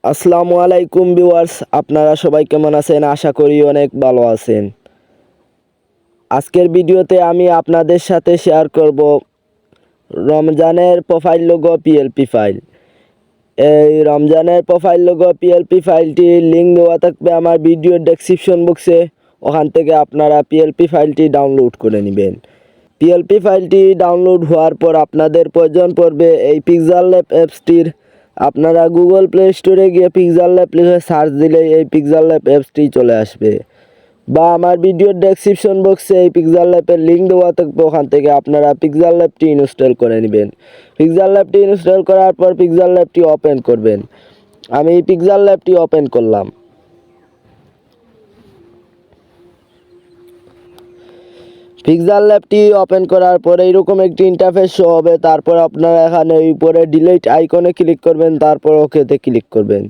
আসসালামু আলাইকুম ভিউয়ার্স, আপনারা সবাই কেমন আছেন? আশা করি অনেক ভালো আছেন। আজকের ভিডিওতে আমি আপনাদের সাথে শেয়ার করব রমজানের প্রোফাইল লোগো পিএলপি ফাইল। এই রমজানের প্রোফাইল লোগো পিএলপি ফাইলটির লিঙ্ক দেওয়া থাকবে আমার ভিডিওর ডেসক্রিপশন বক্সে। ওখান থেকে আপনারা পিএলপি ফাইলটি ডাউনলোড করে নেবেন। পিএলপি ফাইলটি ডাউনলোড হওয়ার পর আপনাদের প্রয়োজন পড়বে এই পিক্সেল ল্যাব অ্যাপসটির। আপনারা গুগল প্লে স্টোরে গিয়ে পিক্সেল ল্যাব লিখে সার্চ দিলেই এই পিক্সেল ল্যাব অ্যাপসটি চলে আসবে, বা আমার ভিডিওর ডেসক্রিপশন বক্সে এই পিক্সেল ল্যাবের লিঙ্ক দেওয়া থাকবে। ওখান থেকে আপনারা পিক্সেল ল্যাবটি ইনস্টল করে নেবেন। পিক্সেল ল্যাবটি ইনস্টল করার পর পিক্সেল ল্যাবটি ওপেন করবেন। আমি পিক্সেল ল্যাবটি ওপেন করলাম। পিক্সেল ল্যাবটি ওপেন করার পরে এরকম একটি ইন্টারফেস শো হবে। তারপর আপনারা এখানে উপরে ডিলিট আইকনে ক্লিক করবেন, তারপর ওকেতে ক্লিক করবেন।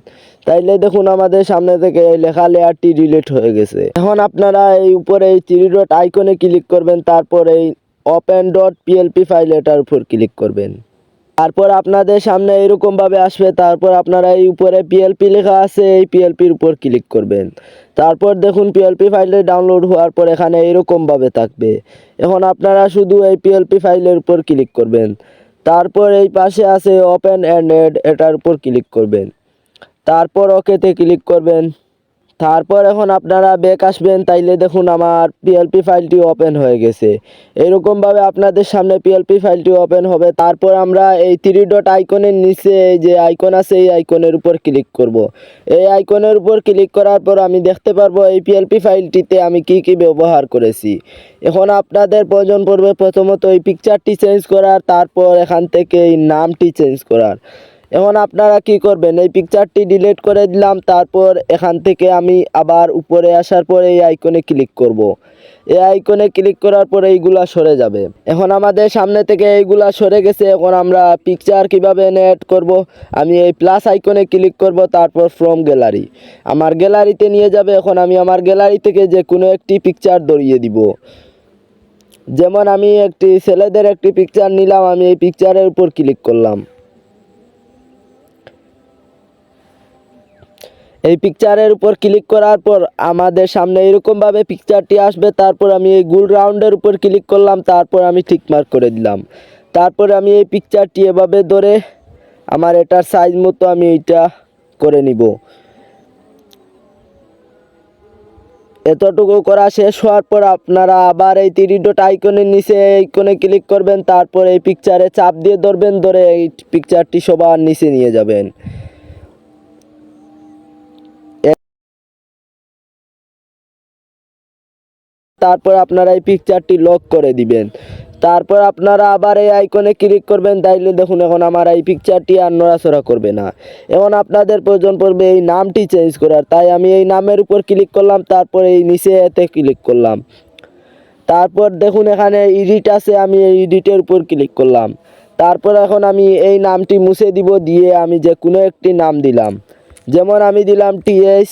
তাইলে দেখুন আমাদের সামনে থেকে এই লেখা লেয়ারটি ডিলিট হয়ে গেছে। এখন আপনারা এই উপরে এই থ্রি ডট আইকনে ক্লিক করবেন, তারপর এই ওপেন ডট পিএলপি ফাইল এটার উপর ক্লিক করবেন। তারপর আপনাদের সামনে এরকমভাবে আসবে। তারপর আপনারা এই উপরে পিএলপি লেখা আছে, এই পিএলপির উপর ক্লিক করবেন। তারপর দেখুন পিএলপি ফাইলটি ডাউনলোড হওয়ার পর এখানে এরকমভাবে থাকবে। এখন আপনারা শুধু এই পিএলপি ফাইলের উপর ক্লিক করবেন। তারপর এই পাশে আছে ওপেন অ্যান্ড এড, এটার উপর ক্লিক করবেন। তারপর ওকেতে ক্লিক করবেন। তারপর এখন আপনারা ব্যাক আসবেন। তাইলে দেখুন আমার পিএলপি ফাইলটি ওপেন হয়ে গেছে। এরকমভাবে আপনাদের সামনে পিএলপি ফাইলটি ওপেন হবে। তারপর আমরা এই থ্রি ডট আইকনের নিচে এই যে আইকন আছে, এই আইকনের উপর ক্লিক করব। এই আইকনের উপর ক্লিক করার পর আমি দেখতে পারবো এই পিএলপি ফাইলটিতে আমি কি কি ব্যবহার করেছি। এখন আপনাদের প্রয়োজন পড়বে প্রথমত এই পিকচারটি চেঞ্জ করার, তারপর এখান থেকে এই নামটি চেঞ্জ করার। এখন আপনারা কি করবেন, এই পিকচারটি ডিলিট করে দিলাম। তারপর এখান থেকে আমি আবার উপরে আসার পর এই আইকনে ক্লিক করব। এই আইকনে ক্লিক করার পর এইগুলা সরে যাবে। এখন আমাদের সামনে থেকে এইগুলা সরে গেছে। এখন আমরা পিকচার কিভাবে এড করব, আমি এই প্লাস আইকনে ক্লিক করব, তারপর ফ্রম গ্যালারি আমার গ্যালারিতে নিয়ে যাবে। এখন আমি আমার গ্যালারি থেকে যে কোনো একটি পিকচার ধরিয়ে দিব। যেমন আমি একটি ছেলেদের একটি পিকচার নিলাম, আমি এই পিকচারের উপর ক্লিক করলাম। এই পিকচারের উপর ক্লিক করার পর আমাদের সামনে এরকমভাবে পিকচারটি আসবে। তারপর আমি এই গোল রাউন্ডের উপর ক্লিক করলাম, তারপর আমি টিক মার্ক করে দিলাম। তারপর আমি এই পিকচারটি এভাবে ধরে আমার এটার সাইজ মতো আমি এইটা করে নিব। এতটুকু করা শেষ হওয়ার পর আপনারা আবার এই থ্রি ডট আইকনের নিচে আইকনে ক্লিক করবেন। তারপর এই পিকচারে চাপ দিয়ে ধরবেন, ধরে এই পিকচারটি সবার নিচে নিয়ে যাবেন। তারপর আপনারা এই পিকচারটি লক করে দিবেন। তারপর আপনারা আবার এই আইকনে ক্লিক করবেন। তাইলে দেখুন এখন আমার এই পিকচারটি আর নড়াচড়া করবে না। এখন আপনাদের প্রয়োজন পড়বে এই নামটি চেঞ্জ করার, তাই আমি এই নামের উপর ক্লিক করলাম। তারপর এই নিচে এতে ক্লিক করলাম। তারপর দেখুন এখানে এডিট আছে, আমি এই এডিটের উপর ক্লিক করলাম। তারপর এখন আমি এই নামটি মুছে দিব, দিয়ে আমি যে কোনো একটি নাম দিলাম। যেমন আমি দিলাম টিএস।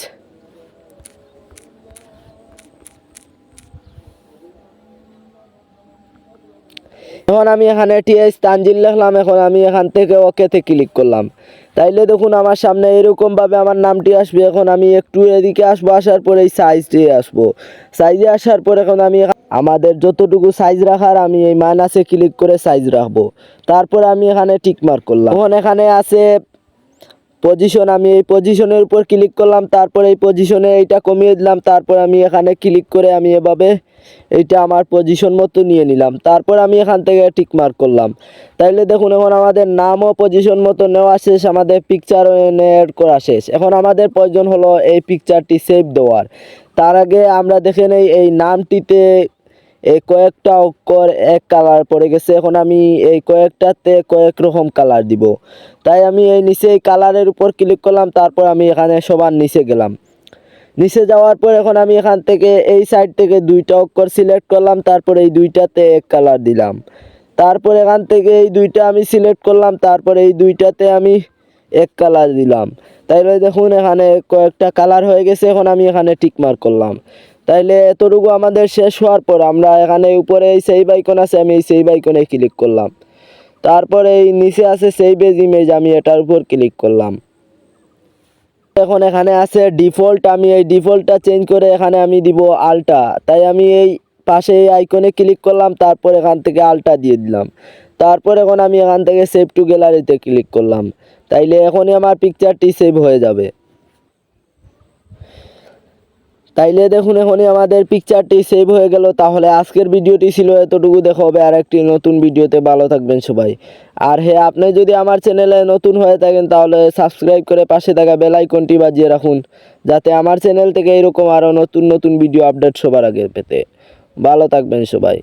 এখন আমি এখানে টিএস তানজিল লিখলাম। এখন আমি এখান থেকে ওকেতে ক্লিক করলাম। তাইলে দেখুন আমার সামনে এরকমভাবে আমার নামটি আসবে। এখন আমি একটু এদিকে আসবো, আসার পরে এই সাইজটি আসবো। সাইজে আসার পর এখন আমি আমাদের যতটুকু সাইজ রাখার আমি এই মাইনাসে ক্লিক করে সাইজ রাখবো। তারপর আমি এখানে টিক মার্ক করলাম। এখন এখানে আছে পজিশন, আমি এই পজিশনের উপর ক্লিক করলাম। তারপর এই পজিশনে এইটা কমিয়ে দিলাম। তারপর আমি এখানে ক্লিক করে আমি এভাবে এইটা আমার পজিশন মতো নিয়ে নিলাম। তারপর আমি এখান থেকে টিক মার্ক করলাম। তাইলে দেখুন এখন আমাদের নামও পজিশন মতো নেওয়া শেষ, আমাদের পিকচারও এড করা শেষ। এখন আমাদের প্রয়োজন হলো এই পিকচারটি সেভ দেওয়ার। তার আগে আমরা দেখে নেই এই নামটিতে এই কয়েকটা অক্ষর এক কালার পড়ে গেছে। এখন আমি এই কয়েকটাতে কয়েক রকম কালার দিব, তাই আমি এই নিচে এই কালারের উপর ক্লিক করলাম। তারপর আমি এখানে সবার নিচে গেলাম। নিচে যাওয়ার পর এখন আমি এখান থেকে এই সাইড থেকে দুইটা অক্ষর সিলেক্ট করলাম। তারপর এই দুইটাতে এক কালার দিলাম। তারপর এখান থেকে এই দুইটা আমি সিলেক্ট করলাম। তারপর এই দুইটাতে আমি এক কালার দিলাম। তাইলে দেখুন এখানে কয়েকটা কালার হয়ে গেছে। এখন আমি এখানে টিক মার্ক করলাম। তাইলে এতটুকু আমাদের শেষ হওয়ার পর আমরা এখানে উপরে এই সেভ আইকন আছে, আমি এই সেভ আইকনে ক্লিক করলাম। তারপরে এই নিচে আছে সেভ এজ ইমেজ, আমি এটার উপর ক্লিক করলাম। এখন এখানে আছে ডিফল্ট, আমি এই ডিফল্টটা চেঞ্জ করে এখানে আমি দিব আলটা। তাই আমি এই পাশে এই আইকনে ক্লিক করলাম, তারপর এখান থেকে আলটা দিয়ে দিলাম। তারপর এখন আমি এখান থেকে সেভ টু গ্যালারিতে ক্লিক করলাম। তাইলে এখনই আমার পিকচারটি সেভ হয়ে যাবে। তাইলে দেখুন এখনই আমাদের পিকচারটি সেভ হয়ে গেল। তাহলে আজকের ভিডিওটি ছিল এতটুকু, দেখা হবে আর একটি নতুন ভিডিওতে। ভালো থাকবেন সবাই। আর হ্যাঁ, আপনি যদি আমার চ্যানেলে নতুন হয়ে থাকেন তাহলে সাবস্ক্রাইব করে পাশে থাকা বেল আইকনটি বাজিয়ে রাখুন, যাতে আমার চ্যানেল থেকে এরকম আরও নতুন নতুন ভিডিও আপডেট সবার আগে পেতে। ভালো থাকবেন সবাই।